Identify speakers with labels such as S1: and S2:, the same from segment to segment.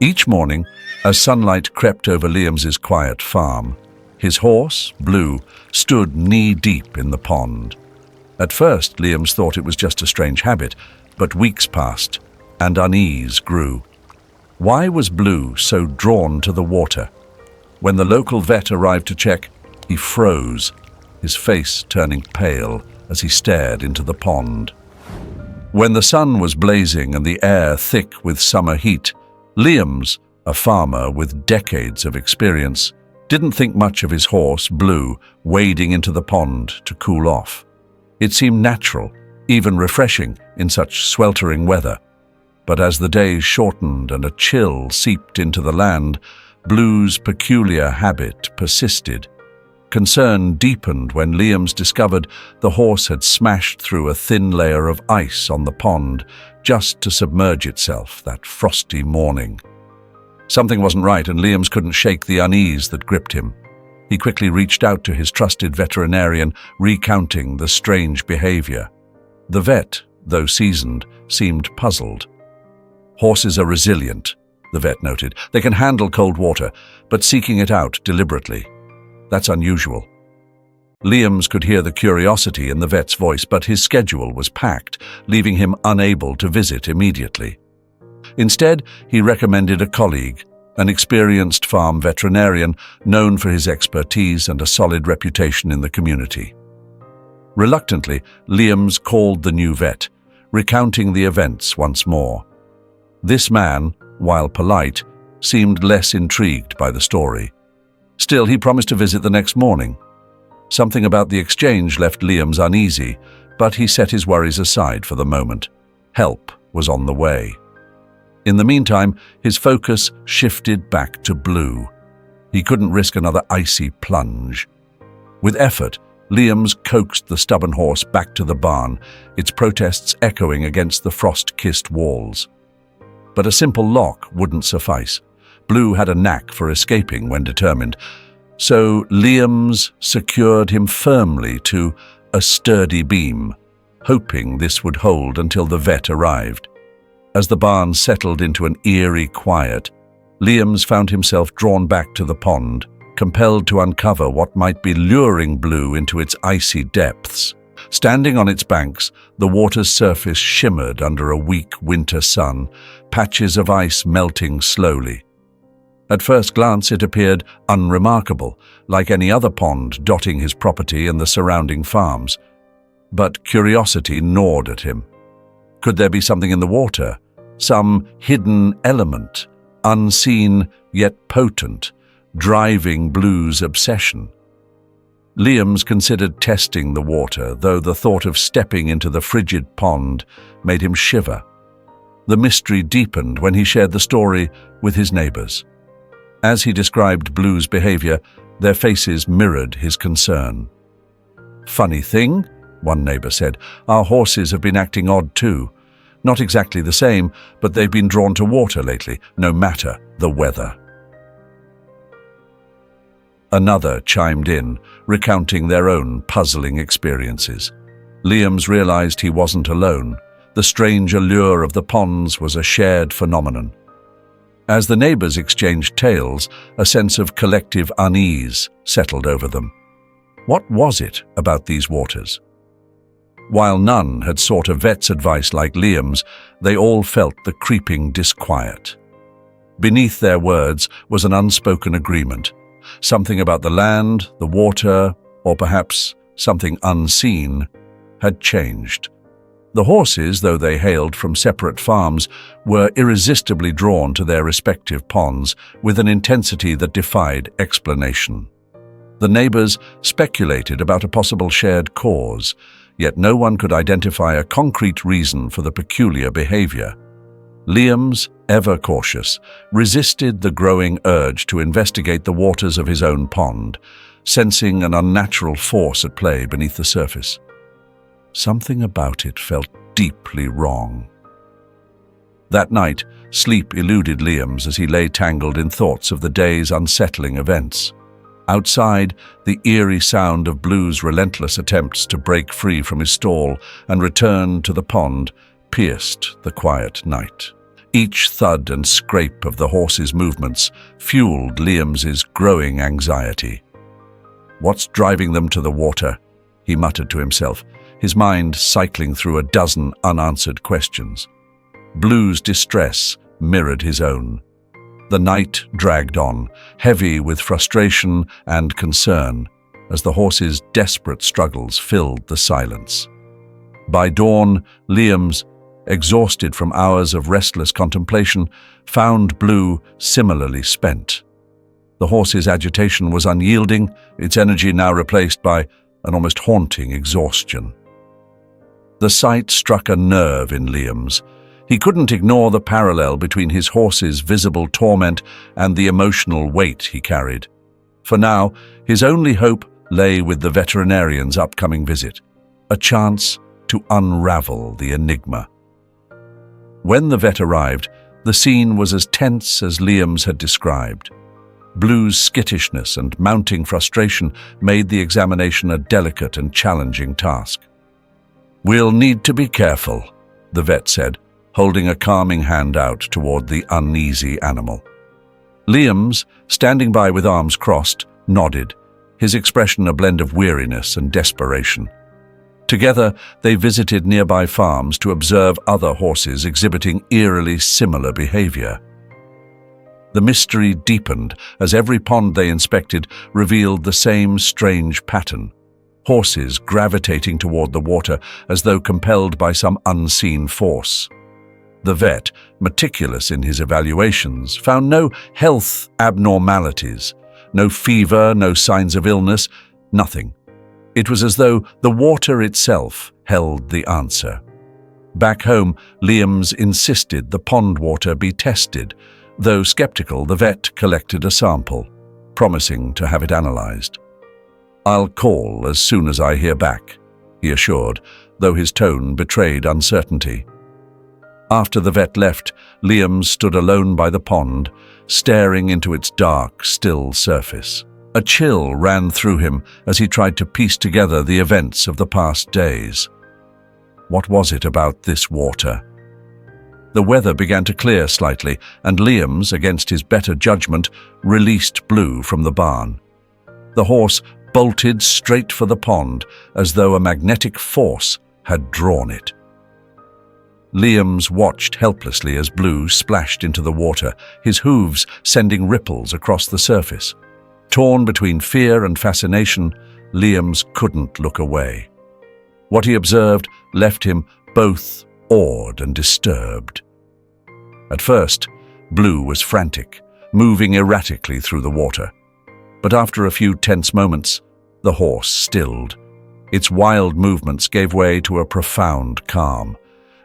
S1: Each morning, as sunlight crept over Liam's quiet farm, his horse, Blue, stood knee-deep in the pond. At first, Liam thought it was just a strange habit, but weeks passed, and unease grew. Why was Blue so drawn to the water? When the local vet arrived to check, he froze, his face turning pale as he stared into the pond. When the sun was blazing and the air thick with summer heat, Liam, a farmer with decades of experience, didn't think much of his horse, Blue, wading into the pond to cool off. It seemed natural, even refreshing, in such sweltering weather. But as the days shortened and a chill seeped into the land, Blue's peculiar habit persisted. Concern deepened when Liam discovered the horse had smashed through a thin layer of ice on the pond just to submerge itself that frosty morning. Something wasn't right, and Liam couldn't shake the unease that gripped him. He quickly reached out to his trusted veterinarian, recounting the strange behavior. The vet, though seasoned, seemed puzzled. "Horses are resilient," the vet noted. "They can handle cold water, but seeking it out deliberately, that's unusual." Liam could hear the curiosity in the vet's voice, but his schedule was packed, leaving him unable to visit immediately. Instead, he recommended a colleague, an experienced farm veterinarian known for his expertise and a solid reputation in the community. Reluctantly, Liam called the new vet, recounting the events once more. This man, while polite, seemed less intrigued by the story. Still, he promised to visit the next morning. Something about the exchange left Liam uneasy, but he set his worries aside for the moment. Help was on the way. In the meantime, his focus shifted back to Blue. He couldn't risk another icy plunge. With effort, Liam coaxed the stubborn horse back to the barn, its protests echoing against the frost-kissed walls. But a simple lock wouldn't suffice. Blue had a knack for escaping when determined, so Liam secured him firmly to a sturdy beam, hoping this would hold until the vet arrived. As the barn settled into an eerie quiet, Liam found himself drawn back to the pond, compelled to uncover what might be luring Blue into its icy depths. Standing on its banks, the water's surface shimmered under a weak winter sun, patches of ice melting slowly. At first glance, it appeared unremarkable, like any other pond dotting his property and the surrounding farms. But curiosity gnawed at him. Could there be something in the water? Some hidden element, unseen yet potent, driving Blue's obsession? Liam considered testing the water, though the thought of stepping into the frigid pond made him shiver. The mystery deepened when he shared the story with his neighbors. As he described Blue's behavior, their faces mirrored his concern. "Funny thing," one neighbor said, "our horses have been acting odd too. Not exactly the same, but they've been drawn to water lately, no matter the weather." Another chimed in, recounting their own puzzling experiences. Liam realized he wasn't alone. The strange allure of the ponds was a shared phenomenon. As the neighbors exchanged tales, a sense of collective unease settled over them. What was it about these waters? While none had sought a vet's advice like Liam's, they all felt the creeping disquiet. Beneath their words was an unspoken agreement. Something about the land, the water, or perhaps something unseen, had changed. The horses, though they hailed from separate farms, were irresistibly drawn to their respective ponds with an intensity that defied explanation. The neighbors speculated about a possible shared cause, yet no one could identify a concrete reason for the peculiar behavior. Liam, ever cautious, resisted the growing urge to investigate the waters of his own pond, sensing an unnatural force at play beneath the surface. Something about it felt deeply wrong. That night, sleep eluded Liam as he lay tangled in thoughts of the day's unsettling events. Outside, the eerie sound of Blue's relentless attempts to break free from his stall and return to the pond pierced the quiet night. Each thud and scrape of the horse's movements fueled Liam's growing anxiety. "What's driving them to the water?" he muttered to himself, his mind cycling through a dozen unanswered questions. Blue's distress mirrored his own. The night dragged on, heavy with frustration and concern, as the horse's desperate struggles filled the silence. By dawn, Liam's, exhausted from hours of restless contemplation, found Blue similarly spent. The horse's agitation was unyielding, its energy now replaced by an almost haunting exhaustion. The sight struck a nerve in Liam's. He couldn't ignore the parallel between his horse's visible torment and the emotional weight he carried. For now, his only hope lay with the veterinarian's upcoming visit, a chance to unravel the enigma. When the vet arrived, the scene was as tense as Liam's had described. Blue's skittishness and mounting frustration made the examination a delicate and challenging task. "We'll need to be careful," the vet said, holding a calming hand out toward the uneasy animal. Liam's, standing by with arms crossed, nodded, his expression a blend of weariness and desperation. Together, they visited nearby farms to observe other horses exhibiting eerily similar behavior. The mystery deepened as every pond they inspected revealed the same strange pattern, horses gravitating toward the water as though compelled by some unseen force. The vet, meticulous in his evaluations, found no health abnormalities, no fever, no signs of illness, nothing. It was as though the water itself held the answer. Back home, Liam's insisted the pond water be tested. Though skeptical, the vet collected a sample, promising to have it analyzed. "I'll call as soon as I hear back," he assured, though his tone betrayed uncertainty. After the vet left, Liam stood alone by the pond, staring into its dark, still surface. A chill ran through him as he tried to piece together the events of the past days. What was it about this water? The weather began to clear slightly, and Liam's, against his better judgment, released Blue from the barn. The horse bolted straight for the pond, as though a magnetic force had drawn it. Liam's watched helplessly as Blue splashed into the water, his hooves sending ripples across the surface. Torn between fear and fascination, Liam's couldn't look away. What he observed left him both awed and disturbed. At first, Blue was frantic, moving erratically through the water. But after a few tense moments, the horse stilled. Its wild movements gave way to a profound calm,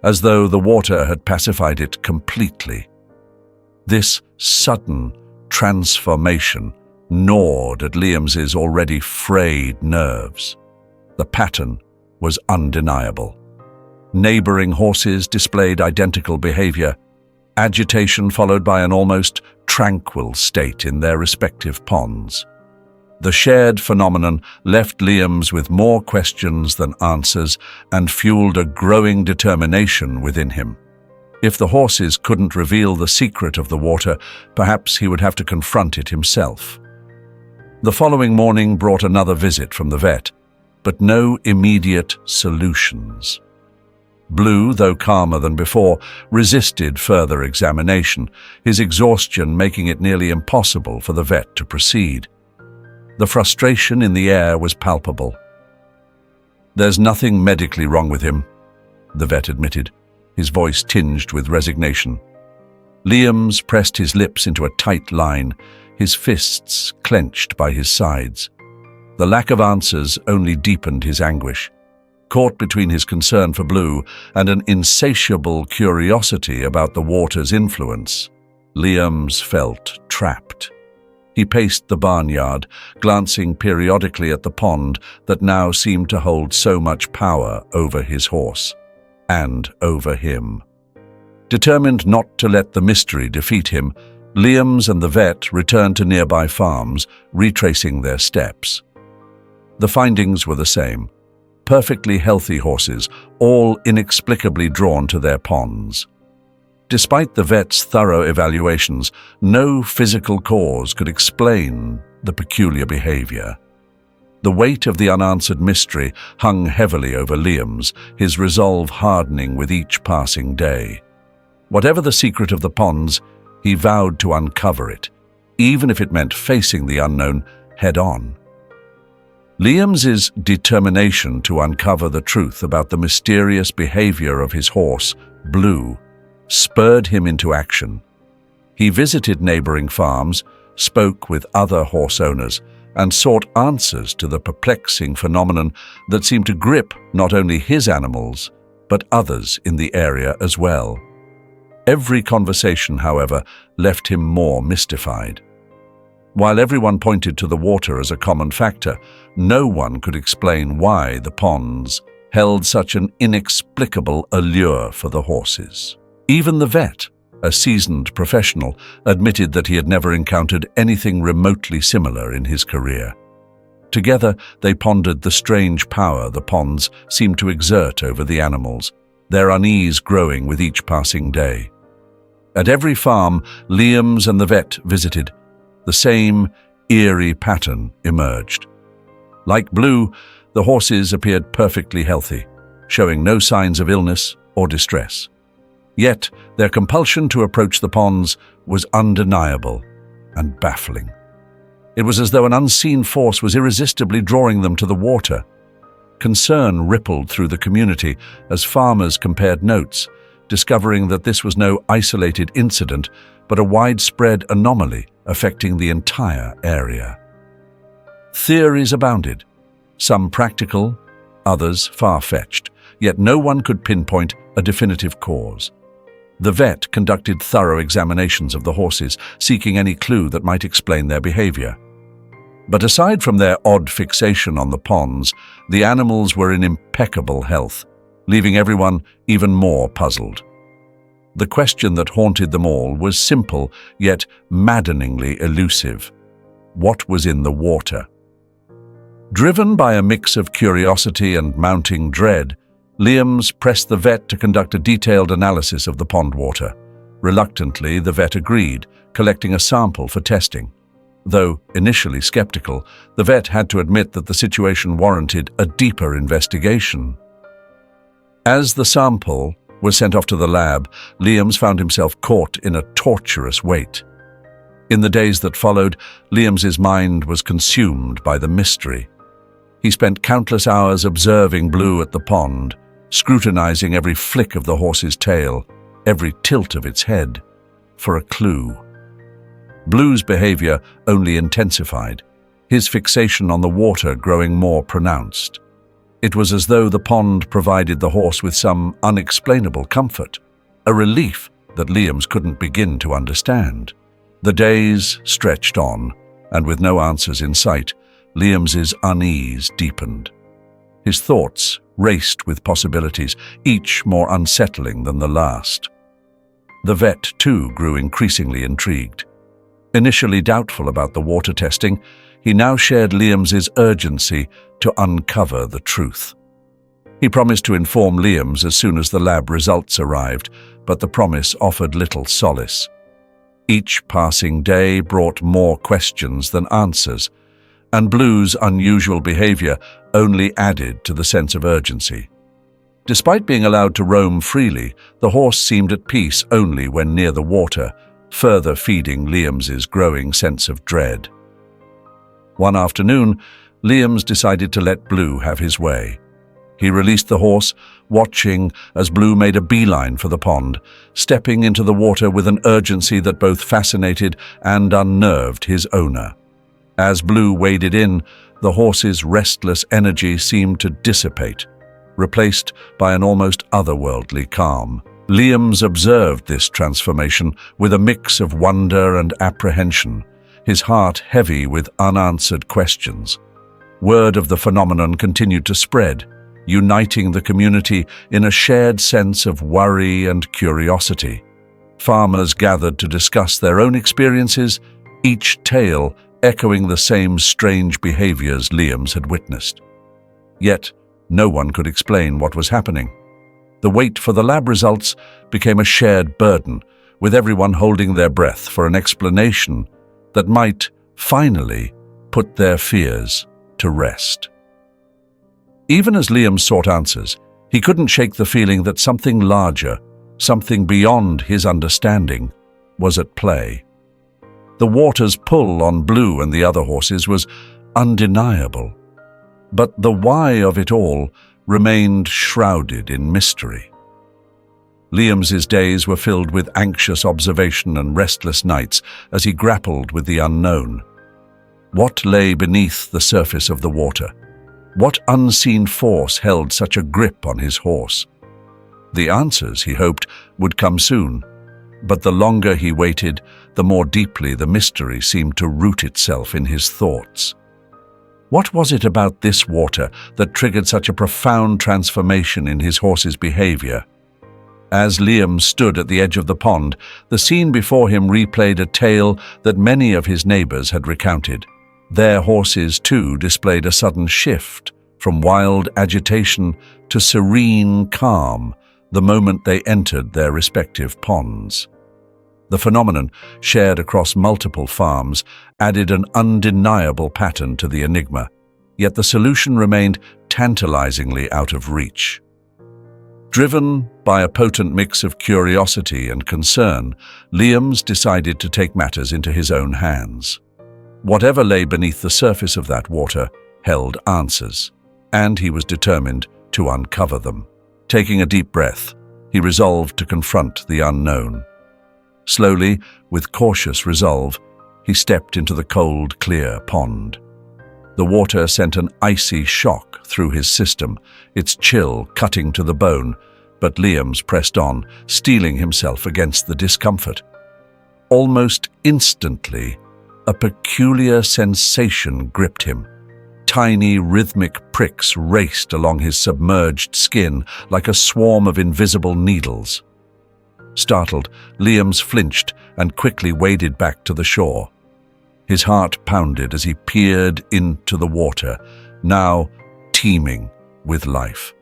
S1: as though the water had pacified it completely. This sudden transformation gnawed at Liam's already frayed nerves. The pattern was undeniable. Neighboring horses displayed identical behavior, agitation followed by an almost tranquil state in their respective ponds. The shared phenomenon left Liam's with more questions than answers and fueled a growing determination within him. If the horses couldn't reveal the secret of the water, perhaps he would have to confront it himself. The following morning brought another visit from the vet, but no immediate solutions. Blue, though calmer than before, resisted further examination, his exhaustion making it nearly impossible for the vet to proceed. The frustration in the air was palpable. "There's nothing medically wrong with him," the vet admitted, his voice tinged with resignation. Liam's pressed his lips into a tight line, his fists clenched by his sides. The lack of answers only deepened his anguish. Caught between his concern for Blue and an insatiable curiosity about the water's influence, Liam's felt trapped. He paced the barnyard, glancing periodically at the pond that now seemed to hold so much power over his horse, and over him. Determined not to let the mystery defeat him, Liam's and the vet returned to nearby farms, retracing their steps. The findings were the same. Perfectly healthy horses, all inexplicably drawn to their ponds. Despite the vet's thorough evaluations, no physical cause could explain the peculiar behavior. The weight of the unanswered mystery hung heavily over Liam's, his resolve hardening with each passing day. Whatever the secret of the ponds, he vowed to uncover it, even if it meant facing the unknown head-on. Liam's determination to uncover the truth about the mysterious behavior of his horse, Blue, spurred him into action. He visited neighboring farms, spoke with other horse owners, and sought answers to the perplexing phenomenon that seemed to grip not only his animals, but others in the area as well. Every conversation, however, left him more mystified. While everyone pointed to the water as a common factor, no one could explain why the ponds held such an inexplicable allure for the horses. Even the vet, a seasoned professional, admitted that he had never encountered anything remotely similar in his career. Together, they pondered the strange power the ponds seemed to exert over the animals, their unease growing with each passing day. At every farm Liam's and the vet visited, the same eerie pattern emerged. Like Blue, the horses appeared perfectly healthy, showing no signs of illness or distress. Yet their compulsion to approach the ponds was undeniable and baffling. It was as though an unseen force was irresistibly drawing them to the water. Concern rippled through the community as farmers compared notes, discovering that this was no isolated incident, but a widespread anomaly affecting the entire area. Theories abounded, some practical, others far-fetched, yet no one could pinpoint a definitive cause. The vet conducted thorough examinations of the horses, seeking any clue that might explain their behavior. But aside from their odd fixation on the ponds, the animals were in impeccable health, leaving everyone even more puzzled. The question that haunted them all was simple, yet maddeningly elusive. What was in the water? Driven by a mix of curiosity and mounting dread, Liam's pressed the vet to conduct a detailed analysis of the pond water. Reluctantly, the vet agreed, collecting a sample for testing. Though initially skeptical, the vet had to admit that the situation warranted a deeper investigation. As the sample was sent off to the lab, Liam's found himself caught in a torturous wait. In the days that followed, Liam's mind was consumed by the mystery. He spent countless hours observing Blue at the pond, scrutinizing every flick of the horse's tail, every tilt of its head, for a clue. Blue's behavior only intensified, his fixation on the water growing more pronounced. It was as though the pond provided the horse with some unexplainable comfort, a relief that Liam's couldn't begin to understand. The days stretched on, and with no answers in sight, Liam's unease deepened. His thoughts raced with possibilities, each more unsettling than the last. The vet, too, grew increasingly intrigued. Initially doubtful about the water testing, he now shared Liam's urgency to uncover the truth. He promised to inform Liam's as soon as the lab results arrived, but the promise offered little solace. Each passing day brought more questions than answers, and Blue's unusual behavior only added to the sense of urgency. Despite being allowed to roam freely, the horse seemed at peace only when near the water, further feeding Liam's growing sense of dread. One afternoon, Liam's decided to let Blue have his way. He released the horse, watching as Blue made a beeline for the pond, stepping into the water with an urgency that both fascinated and unnerved his owner. As Blue waded in, the horse's restless energy seemed to dissipate, replaced by an almost otherworldly calm. Liam's observed this transformation with a mix of wonder and apprehension, his heart heavy with unanswered questions. Word of the phenomenon continued to spread, uniting the community in a shared sense of worry and curiosity. Farmers gathered to discuss their own experiences, each tale echoing the same strange behaviors Liam's had witnessed. Yet, no one could explain what was happening. The wait for the lab results became a shared burden, with everyone holding their breath for an explanation that might, finally, put their fears to rest. Even as Liam sought answers, he couldn't shake the feeling that something larger, something beyond his understanding, was at play. The water's pull on Blue and the other horses was undeniable, but the why of it all remained shrouded in mystery. Liam's days were filled with anxious observation and restless nights as he grappled with the unknown. What lay beneath the surface of the water? What unseen force held such a grip on his horse? The answers, he hoped, would come soon, but the longer he waited, the more deeply the mystery seemed to root itself in his thoughts. What was it about this water that triggered such a profound transformation in his horse's behavior? As Liam stood at the edge of the pond, the scene before him replayed a tale that many of his neighbors had recounted. Their horses, too, displayed a sudden shift from wild agitation to serene calm the moment they entered their respective ponds. The phenomenon, shared across multiple farms, added an undeniable pattern to the enigma, yet the solution remained tantalizingly out of reach. Driven by a potent mix of curiosity and concern, Liam decided to take matters into his own hands. Whatever lay beneath the surface of that water held answers, and he was determined to uncover them. Taking a deep breath, he resolved to confront the unknown. Slowly, with cautious resolve, he stepped into the cold, clear pond. The water sent an icy shock through his system, its chill cutting to the bone, but Liam pressed on, steeling himself against the discomfort. Almost instantly, a peculiar sensation gripped him. Tiny, rhythmic pricks raced along his submerged skin like a swarm of invisible needles. Startled, Liam flinched and quickly waded back to the shore. His heart pounded as he peered into the water, now teeming with life.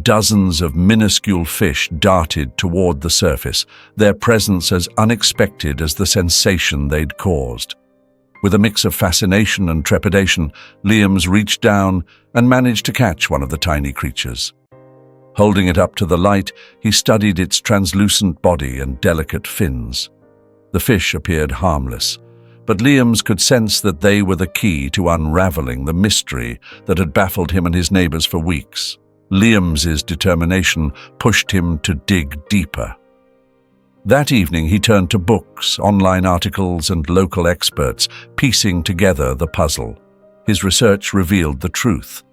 S1: Dozens of minuscule fish darted toward the surface, their presence as unexpected as the sensation they'd caused. With a mix of fascination and trepidation, Liam reached down and managed to catch one of the tiny creatures. Holding it up to the light, he studied its translucent body and delicate fins. The fish appeared harmless, but Liam could sense that they were the key to unraveling the mystery that had baffled him and his neighbors for weeks. Liam's determination pushed him to dig deeper. That evening he turned to books, online articles, and local experts, piecing together the puzzle. His research revealed the truth.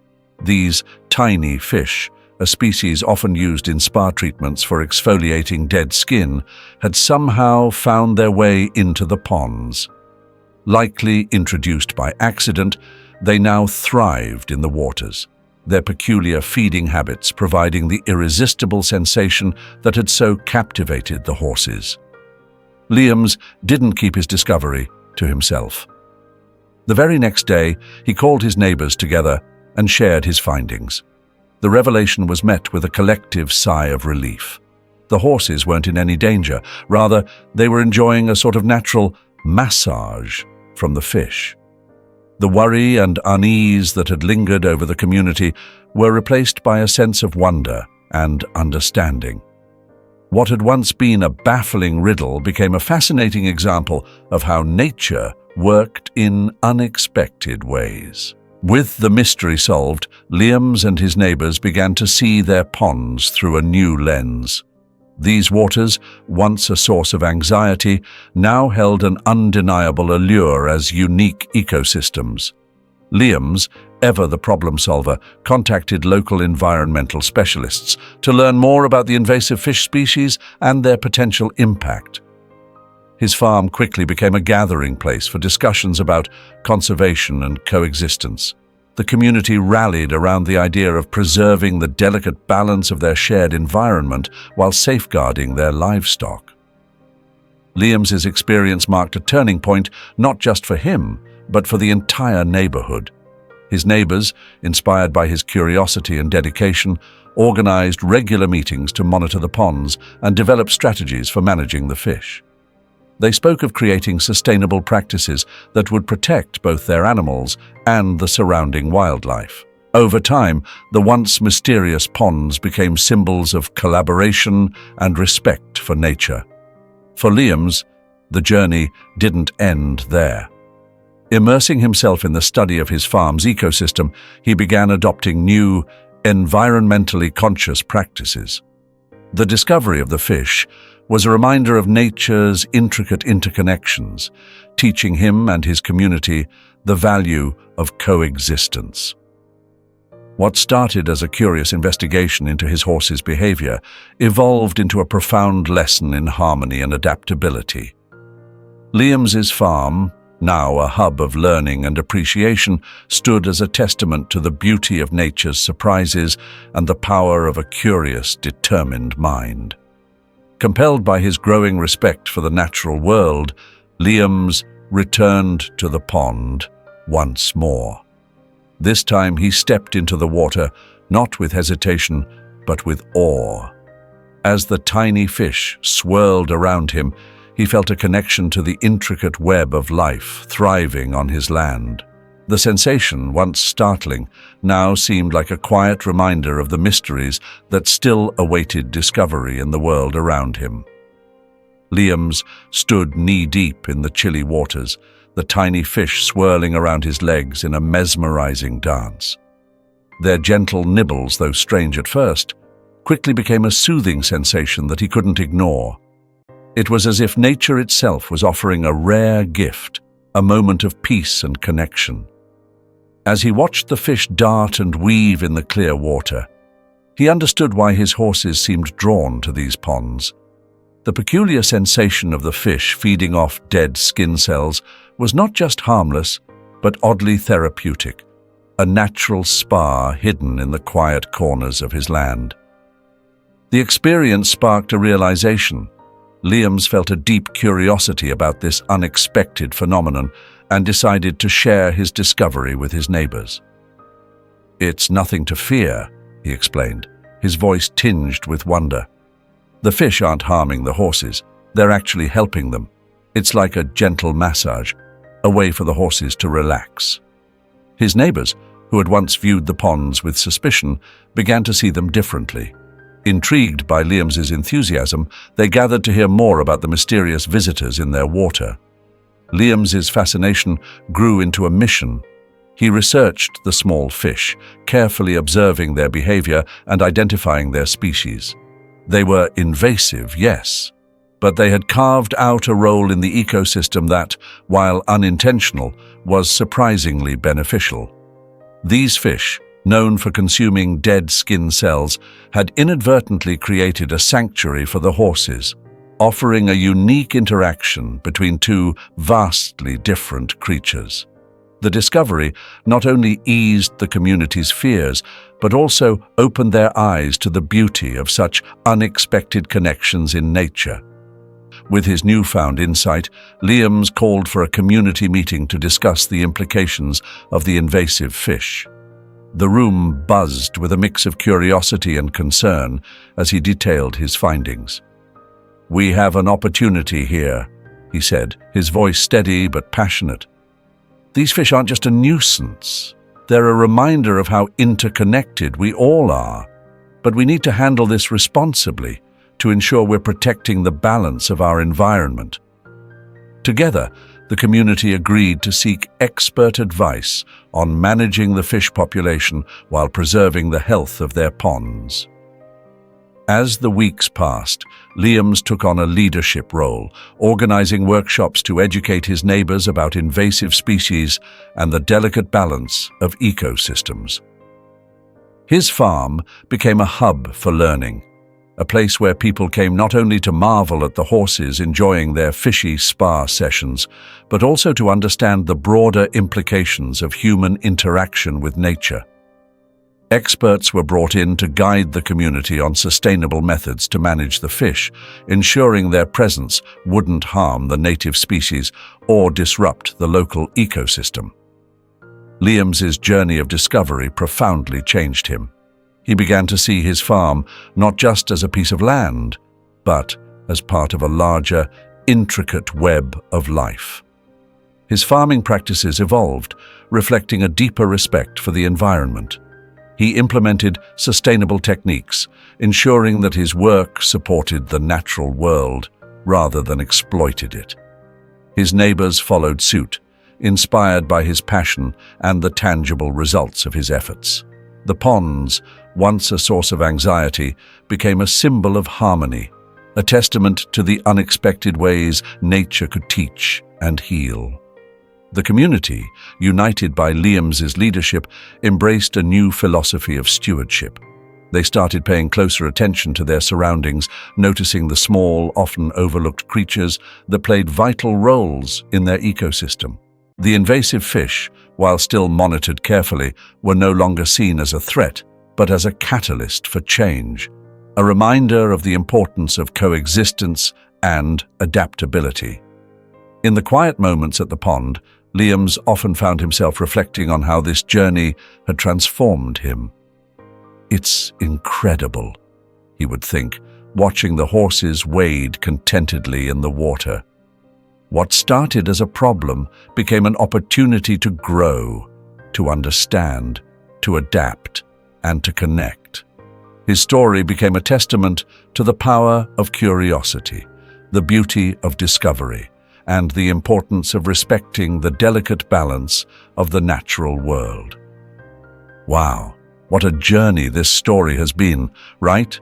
S1: These tiny fish, a species often used in spa treatments for exfoliating dead skin, had somehow found their way into the ponds. Likely introduced by accident, they now thrived in the waters, their peculiar feeding habits providing the irresistible sensation that had so captivated the horses. Liam didn't keep his discovery to himself. The very next day, he called his neighbors together and shared his findings. The revelation was met with a collective sigh of relief. The horses weren't in any danger. Rather, they were enjoying a sort of natural massage from the fish. The worry and unease that had lingered over the community were replaced by a sense of wonder and understanding. What had once been a baffling riddle became a fascinating example of how nature worked in unexpected ways. With the mystery solved, Liam and his neighbors began to see their ponds through a new lens. These waters, once a source of anxiety, now held an undeniable allure as unique ecosystems. Liam, ever the problem solver, contacted local environmental specialists to learn more about the invasive fish species and their potential impact. His farm quickly became a gathering place for discussions about conservation and coexistence. The community rallied around the idea of preserving the delicate balance of their shared environment while safeguarding their livestock. Liam's experience marked a turning point not just for him, but for the entire neighborhood. His neighbors, inspired by his curiosity and dedication, organized regular meetings to monitor the ponds and develop strategies for managing the fish. They spoke of creating sustainable practices that would protect both their animals and the surrounding wildlife. Over time, the once mysterious ponds became symbols of collaboration and respect for nature. For Liams, the journey didn't end there. Immersing himself in the study of his farm's ecosystem, he began adopting new, environmentally conscious practices. The discovery of the fish was a reminder of nature's intricate interconnections, teaching him and his community the value of coexistence. What started as a curious investigation into his horse's behavior evolved into a profound lesson in harmony and adaptability. Liams's farm, now a hub of learning and appreciation, stood as a testament to the beauty of nature's surprises and the power of a curious, determined mind. Compelled by his growing respect for the natural world, Liams returned to the pond once more. This time he stepped into the water, not with hesitation, but with awe. As the tiny fish swirled around him, he felt a connection to the intricate web of life thriving on his land. The sensation, once startling, now seemed like a quiet reminder of the mysteries that still awaited discovery in the world around him. Liams stood knee-deep in the chilly waters, the tiny fish swirling around his legs in a mesmerizing dance. Their gentle nibbles, though strange at first, quickly became a soothing sensation that he couldn't ignore. It was as if nature itself was offering a rare gift, a moment of peace and connection. As he watched the fish dart and weave in the clear water, he understood why his horses seemed drawn to these ponds. The peculiar sensation of the fish feeding off dead skin cells was not just harmless, but oddly therapeutic, a natural spa hidden in the quiet corners of his land. The experience sparked a realization. Liams felt a deep curiosity about this unexpected phenomenon and decided to share his discovery with his neighbors. "It's nothing to fear," he explained, his voice tinged with wonder. "The fish aren't harming the horses, they're actually helping them. It's like a gentle massage, a way for the horses to relax." His neighbors, who had once viewed the ponds with suspicion, began to see them differently. Intrigued by Liams's enthusiasm, they gathered to hear more about the mysterious visitors in their water. Liams's fascination grew into a mission. He researched the small fish, carefully observing their behavior and identifying their species. They were invasive, yes, but they had carved out a role in the ecosystem that, while unintentional, was surprisingly beneficial. These fish, known for consuming dead skin cells, had inadvertently created a sanctuary for the horses, offering a unique interaction between two vastly different creatures. The discovery not only eased the community's fears, but also opened their eyes to the beauty of such unexpected connections in nature. With his newfound insight, Liams called for a community meeting to discuss the implications of the invasive fish. The room buzzed with a mix of curiosity and concern as he detailed his findings. "We have an opportunity here," he said, his voice steady but passionate. "These fish aren't just a nuisance. They're a reminder of how interconnected we all are. But we need to handle this responsibly to ensure we're protecting the balance of our environment." Together, the community agreed to seek expert advice on managing the fish population while preserving the health of their ponds. As the weeks passed, Liams took on a leadership role, organizing workshops to educate his neighbors about invasive species and the delicate balance of ecosystems. His farm became a hub for learning, a place where people came not only to marvel at the horses enjoying their fishy spa sessions, but also to understand the broader implications of human interaction with nature. Experts were brought in to guide the community on sustainable methods to manage the fish, ensuring their presence wouldn't harm the native species or disrupt the local ecosystem. Liam's journey of discovery profoundly changed him. He began to see his farm not just as a piece of land, but as part of a larger, intricate web of life. His farming practices evolved, reflecting a deeper respect for the environment. He implemented sustainable techniques, ensuring that his work supported the natural world rather than exploited it. His neighbors followed suit, inspired by his passion and the tangible results of his efforts. The ponds, once a source of anxiety, became a symbol of harmony, a testament to the unexpected ways nature could teach and heal. The community, united by Liam's leadership, embraced a new philosophy of stewardship. They started paying closer attention to their surroundings, noticing the small, often overlooked creatures that played vital roles in their ecosystem. The invasive fish, while still monitored carefully, were no longer seen as a threat, but as a catalyst for change, a reminder of the importance of coexistence and adaptability. In the quiet moments at the pond, Liam's often found himself reflecting on how this journey had transformed him. "It's incredible," he would think, watching the horses wade contentedly in the water. What started as a problem became an opportunity to grow, to understand, to adapt, and to connect. His story became a testament to the power of curiosity, the beauty of discovery, and the importance of respecting the delicate balance of the natural world. Wow, what a journey this story has been, right?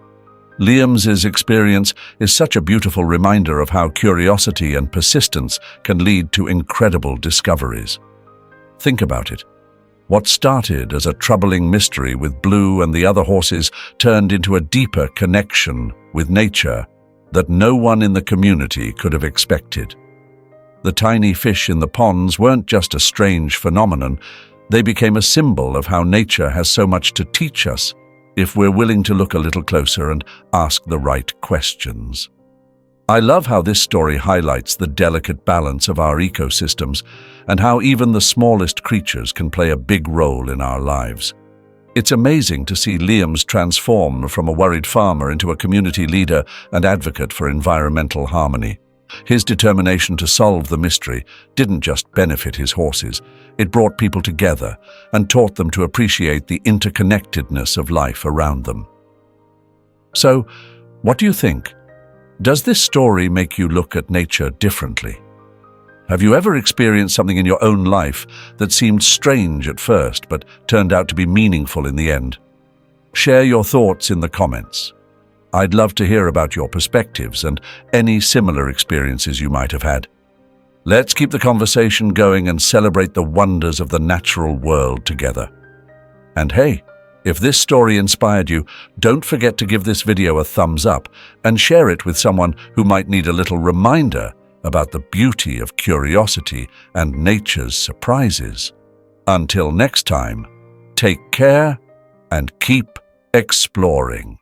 S1: Liam's experience is such a beautiful reminder of how curiosity and persistence can lead to incredible discoveries. Think about it. What started as a troubling mystery with Blue and the other horses turned into a deeper connection with nature that no one in the community could have expected. The tiny fish in the ponds weren't just a strange phenomenon, they became a symbol of how nature has so much to teach us if we're willing to look a little closer and ask the right questions. I love how this story highlights the delicate balance of our ecosystems and how even the smallest creatures can play a big role in our lives. It's amazing to see Liam's transform from a worried farmer into a community leader and advocate for environmental harmony. His determination to solve the mystery didn't just benefit his horses, it brought people together and taught them to appreciate the interconnectedness of life around them. So, what do you think? Does this story make you look at nature differently? Have you ever experienced something in your own life that seemed strange at first but turned out to be meaningful in the end? Share your thoughts in the comments. I'd love to hear about your perspectives and any similar experiences you might have had. Let's keep the conversation going and celebrate the wonders of the natural world together. And hey, if this story inspired you, don't forget to give this video a thumbs up and share it with someone who might need a little reminder about the beauty of curiosity and nature's surprises. Until next time, take care and keep exploring.